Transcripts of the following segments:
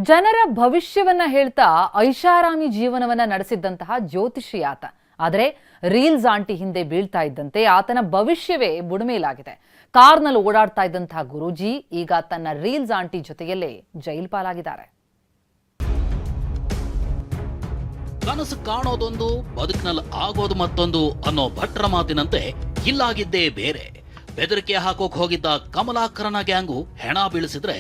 ಜನರ ಭವಿಷ್ಯವನ್ನ ಹೇಳ್ತಾ ಐಷಾರಾಮಿ ಜೀವನವನ್ನ ನಡೆಸಿದ್ದಂತಹ ಜ್ಯೋತಿಷಿ ಆತ. ಆದರೆ ರೀಲ್ಸ್ ಆಂಟಿ ಹಿಂದೆ ಬೀಳ್ತಾ ಇದ್ದಂತೆ ಆತನ ಭವಿಷ್ಯವೇ ಬುಡಮೇಲಾಗಿದೆ. ಕಾರ್ನಲ್ಲಿ ಓಡಾಡ್ತಾ ಇದ್ದಂತಹ ಗುರೂಜಿ ಈಗ ತನ್ನ ರೀಲ್ಸ್ ಆಂಟಿ ಜೊತೆಯಲ್ಲೇ ಜೈಲು ಪಾಲಾಗಿದ್ದಾರೆ. ಕನಸು ಕಾಣೋದೊಂದು, ಬದುಕಿನಲ್ಲಿ ಆಗೋದು ಮತ್ತೊಂದು ಅನ್ನೋ ಭಟ್ರ ಮಾತಿನಂತೆ ಇಲ್ಲಾಗಿದ್ದೇ ಬೇರೆ. ಬೆದರಿಕೆ ಹಾಕೋಕ್ ಹೋಗಿದ್ದ ಕಮಲಾಕರನ ಗ್ಯಾಂಗು ಹೆಣ ಬೀಳಿಸಿದ್ರೆ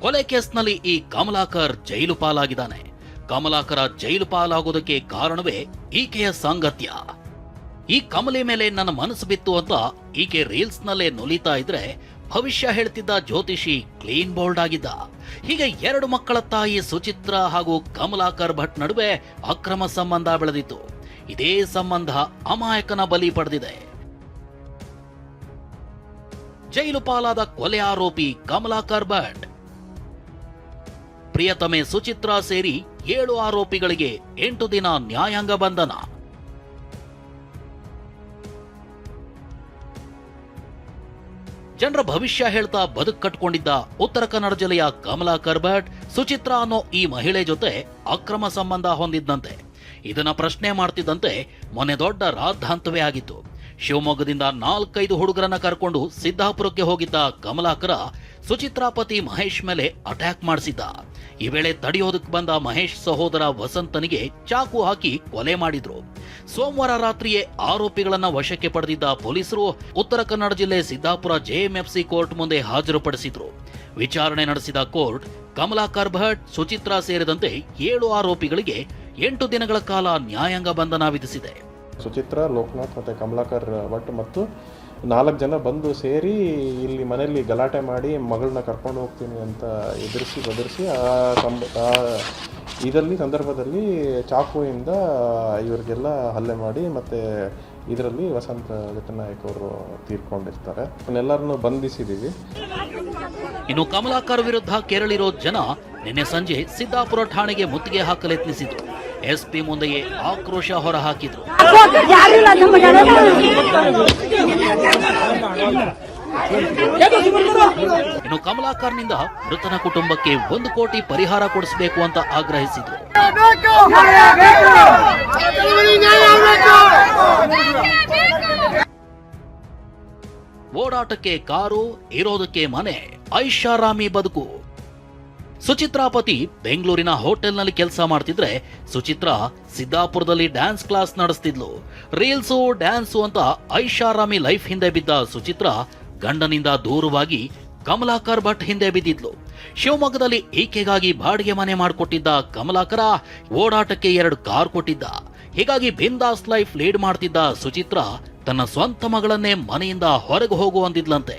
ಕೊಲೆ ಕೇಸ್ನಲ್ಲಿ ಈ ಕಮಲಾಕರ್ ಜೈಲು ಪಾಲಾಗಿದ್ದಾನೆ. ಕಮಲಾಕರ ಜೈಲು ಪಾಲಾಗೋದಕ್ಕೆ ಕಾರಣವೇ ಈಕೆಯ ಸಾಂಗತ್ಯ. ಈ ಕಮಲೆ ಮೇಲೆ ನನ್ನ ಮನಸ್ಸು ಬಿತ್ತು ಅಂತ ಈಕೆ ರೀಲ್ಸ್ ನಲ್ಲೇ ನುಲಿತಾ ಇದ್ರೆ ಭವಿಷ್ಯ ಹೇಳ್ತಿದ್ದ ಜ್ಯೋತಿಷಿ ಕ್ಲೀನ್ ಬೋಲ್ಡ್ ಆಗಿದ್ದ. ಹೀಗೆ 2 ಮಕ್ಕಳ ತಾಯಿ ಸುಚಿತ್ರ ಹಾಗೂ ಕಮಲಾಕರ್ ಭಟ್ ನಡುವೆ ಅಕ್ರಮ ಸಂಬಂಧ ಬೆಳೆದಿತ್ತು. ಇದೇ ಸಂಬಂಧ ಅಮಾಯಕನ ಬಲಿ ಪಡೆದಿದೆ. ಜೈಲು ಪಾಲಾದ ಕೊಲೆ ಆರೋಪಿ ಕಮಲಾಕರ್ ಭಟ್. ಪ್ರಿಯತಮೆ ಸುಚಿತ್ರ ಸೇರಿ 7 ಆರೋಪಿಗಳಿಗೆ 8 ದಿನ ನ್ಯಾಯಾಂಗ ಬಂಧನ. ಜನರ ಭವಿಷ್ಯ ಹೇಳ್ತಾ ಬದುಕು ಕಟ್ಕೊಂಡಿದ್ದ ಉತ್ತರ ಕನ್ನಡ ಜಿಲ್ಲೆಯ ಕಮಲಾಕರ್ ಭಟ್ ಸುಚಿತ್ರ ಅನ್ನೋ ಈ ಮಹಿಳೆ ಜೊತೆ ಅಕ್ರಮ ಸಂಬಂಧ ಹೊಂದಿದ್ದಂತೆ. ಇದನ್ನ ಪ್ರಶ್ನೆ ಮಾಡ್ತಿದ್ದಂತೆ ಮೊನ್ನೆ ದೊಡ್ಡ ರಾದ್ಧಾಂತವೇ ಆಗಿತ್ತು. ಶಿವಮೊಗ್ಗದಿಂದ 4-5 ಹುಡುಗರನ್ನ ಕರ್ಕೊಂಡು ಸಿದ್ದಾಪುರಕ್ಕೆ ಹೋಗಿದ್ದ ಕಮಲಾಕರ ಸುಚಿತ್ರಾ ಪತಿ ಮಹೇಶ್ ಮೇಲೆ ಅಟ್ಯಾಕ್ ಮಾಡಿಸಿದ್ದ. ಈ ವೇಳೆ ತಡೆಯೋದಕ್ಕೆ ಬಂದ ಮಹೇಶ್ ಸಹೋದರ ವಸಂತನಿಗೆ ಚಾಕು ಹಾಕಿ ಕೊಲೆ ಮಾಡಿದ್ರು. ಸೋಮವಾರ ರಾತ್ರಿಯೇ ಆರೋಪಿಗಳನ್ನ ವಶಕ್ಕೆ ಪಡೆದಿದ್ದ ಪೊಲೀಸರು ಉತ್ತರ ಕನ್ನಡ ಜಿಲ್ಲೆ ಸಿದ್ದಾಪುರ ಜೆಎಂಎಫ್ಸಿ ಕೋರ್ಟ್ ಮುಂದೆ ಹಾಜರುಪಡಿಸಿದ್ರು. ವಿಚಾರಣೆ ನಡೆಸಿದ ಕೋರ್ಟ್ ಕಮಲಾಕರ್ ಭಟ್, ಸುಚಿತ್ರಾ ಸೇರಿದಂತೆ 7 ಆರೋಪಿಗಳಿಗೆ 8 ದಿನಗಳ ಕಾಲ ನ್ಯಾಯಾಂಗ ಬಂಧನ ವಿಧಿಸಿದೆ. ಸುಚಿತ್ರ, ಲೋಕನಾಥ್ ಮತ್ತು ಕಮಲಾಕರ್ ಭಟ್ ಮತ್ತು 4 ಜನ ಬಂದು ಸೇರಿ ಇಲ್ಲಿ ಮನೆಯಲ್ಲಿ ಗಲಾಟೆ ಮಾಡಿ ಮಗಳನ್ನ ಕರ್ಕೊಂಡು ಹೋಗ್ತೀನಿ ಅಂತ ಬೆದರಿಸಿ ಇದರಲ್ಲಿ ಸಂದರ್ಭದಲ್ಲಿ ಚಾಕುವಿಂದ ಇವರಿಗೆಲ್ಲ ಹಲ್ಲೆ ಮಾಡಿ ಮತ್ತು ಇದರಲ್ಲಿ ವಸಂತ ಘಟನಾಯಕ್ ಅವರು ತೀರ್ಕೊಂಡಿರ್ತಾರೆ. ಅವನ್ನೆಲ್ಲರನ್ನು ಬಂಧಿಸಿದ್ದೀವಿ. ಇನ್ನು ಕಮಲಾಕರ್ ವಿರುದ್ಧ ಕೆರಳಿರೋ ಜನ ನಿನ್ನೆ ಸಂಜೆ ಸಿದ್ದಾಪುರ ಠಾಣೆಗೆ ಮುತ್ತಿಗೆ ಹಾಕಲೆತ್ನಿಸಿದ್ರು. ಎಸ್ಪಿ ಮುಂದೆಯೇ ಆಕ್ರೋಶ ಹೊರಹಾಕಿದ್ರು. ಇನ್ನು ಕಮಲಾಕರ್ನಿಂದ ಮೃತನ ಕುಟುಂಬಕ್ಕೆ 1 ಕೋಟಿ ಪರಿಹಾರ ಕೊಡಿಸಬೇಕು ಅಂತ ಆಗ್ರಹಿಸಿದ್ರು. ಓಡಾಟಕ್ಕೆ ಕಾರು, ಇರೋದಕ್ಕೆ ಮನೆ, ಐಷಾರಾಮಿ ಬದುಕು. ಸುಚಿತ್ರಾ ಪತಿ ಬೆಂಗಳೂರಿನ ಹೋಟೆಲ್ನಲ್ಲಿ ಕೆಲಸ ಮಾಡ್ತಿದ್ರೆ ಸುಚಿತ್ರಾ ಸಿದ್ದಾಪುರದಲ್ಲಿ ಡ್ಯಾನ್ಸ್ ಕ್ಲಾಸ್ ನಡೆಸ್ತಿದ್ಲು. ರೀಲ್ಸು, ಡ್ಯಾನ್ಸು ಅಂತ ಐಷಾರಾಮಿ ಲೈಫ್ ಹಿಂದೆ ಬಿದ್ದ ಸುಚಿತ್ರಾ ಗಂಡನಿಂದ ದೂರವಾಗಿ ಕಮಲಾಕರ್ ಭಟ್ ಹಿಂದೆ ಬಿದ್ದಿದ್ಲು. ಶಿವಮೊಗ್ಗದಲ್ಲಿ ಈಕೆಗಾಗಿ ಬಾಡಿಗೆ ಮನೆ ಮಾಡಿಕೊಟ್ಟಿದ್ದ ಕಮಲಾಕರ ಓಡಾಟಕ್ಕೆ 2 ಕಾರ್ ಕೊಟ್ಟಿದ್ದ. ಹೀಗಾಗಿ ಬಿಂದಾಸ್ ಲೈಫ್ ಲೀಡ್ ಮಾಡ್ತಿದ್ದ ಸುಚಿತ್ರಾ ತನ್ನ ಸ್ವಂತ ಮಗಳನ್ನೇ ಮನೆಯಿಂದ ಹೊರಗೆ ಹೋಗು ಅಂದಿದ್ಲಂತೆ.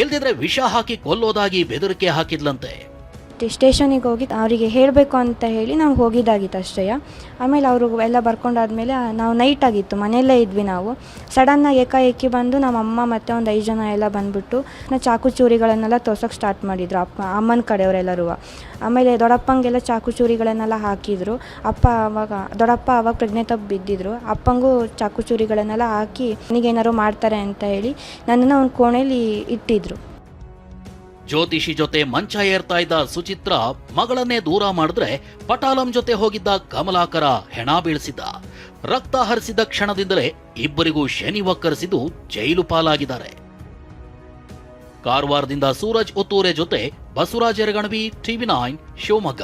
ಇಲ್ದಿದ್ರೆ ವಿಷ ಹಾಕಿ ಕೊಲ್ಲೋದಾಗಿ ಬೆದರಿಕೆ ಹಾಕಿದ್ಲಂತೆ. ಸ್ಟೇಷನಿಗೆ ಹೋಗಿ ಅವರಿಗೆ ಹೇಳಬೇಕು ಅಂತ ಹೇಳಿ ನಾವು ಹೋಗಿದ್ದಾಗಿತ್ತು ಅಷ್ಟೇ. ಆಮೇಲೆ ಅವರು ಎಲ್ಲ ಬರ್ಕೊಂಡಾದ್ಮೇಲೆ ನಾವು ನೈಟ್ ಆಗಿತ್ತು, ಮನೆಯಲ್ಲೇ ಇದ್ವಿ. ನಾವು ಸಡನ್ನಾಗಿ ಏಕಾಏಕಿ ಬಂದು ನಮ್ಮ ಅಮ್ಮ ಮತ್ತು ಒಂದು 5 ಜನ ಎಲ್ಲ ಬಂದುಬಿಟ್ಟು ಚಾಕು ಚೂರಿಗಳನ್ನೆಲ್ಲ ತೋರ್ಸೋಕೆ ಸ್ಟಾರ್ಟ್ ಮಾಡಿದರು. ಅಮ್ಮನ ಕಡೆಯವರೆಲ್ಲರೂ. ಆಮೇಲೆ ದೊಡ್ಡಪ್ಪಂಗೆಲ್ಲ ಚಾಕು ಚೂರಿಗಳನ್ನೆಲ್ಲ ಹಾಕಿದರು. ದೊಡ್ಡಪ್ಪ ಅವಾಗ ಪ್ರೆಗ್ನೆಂಟ್ ಆಗಿ ಬಿದ್ದಿದ್ರು. ಅಪ್ಪಂಗೂ ಚಾಕು ಚೂರಿಗಳನ್ನೆಲ್ಲ ಹಾಕಿ ನನಗೇನಾರು ಮಾಡ್ತಾರೆ ಅಂತ ಹೇಳಿ ನನ್ನನ್ನು ಒಂದು ಕೋಣೆಯಲ್ಲಿ ಇಟ್ಟಿದ್ರು. ಜ್ಯೋತಿಷಿ ಜೊತೆ ಮಂಚ ಏರ್ತಾ ಇದ್ದ ಸುಚಿತ್ರಾ ಮಗಳನ್ನೇ ದೂರ ಮಾಡಿದ್ರೆ ಪಟಾಲಂ ಜೊತೆ ಹೋಗಿದ್ದ ಕಮಲಾಕರ ಹೆಣ ಬೀಳಿಸಿದ್ದ. ರಕ್ತ ಹರಿಸಿದ ಕ್ಷಣದಿಂದಲೇ ಇಬ್ಬರಿಗೂ ಶನಿ ವಕ್ಕರಿಸಿದ್ದು ಜೈಲು ಪಾಲಾಗಿದ್ದಾರೆ. ಕಾರವಾರದಿಂದ ಸೂರಜ್ ಉತ್ತೂರೆ ಜೊತೆ ಬಸವರಾಜ್ ಯರಗಣವಿ, TV9 ಶಿವಮೊಗ್ಗ.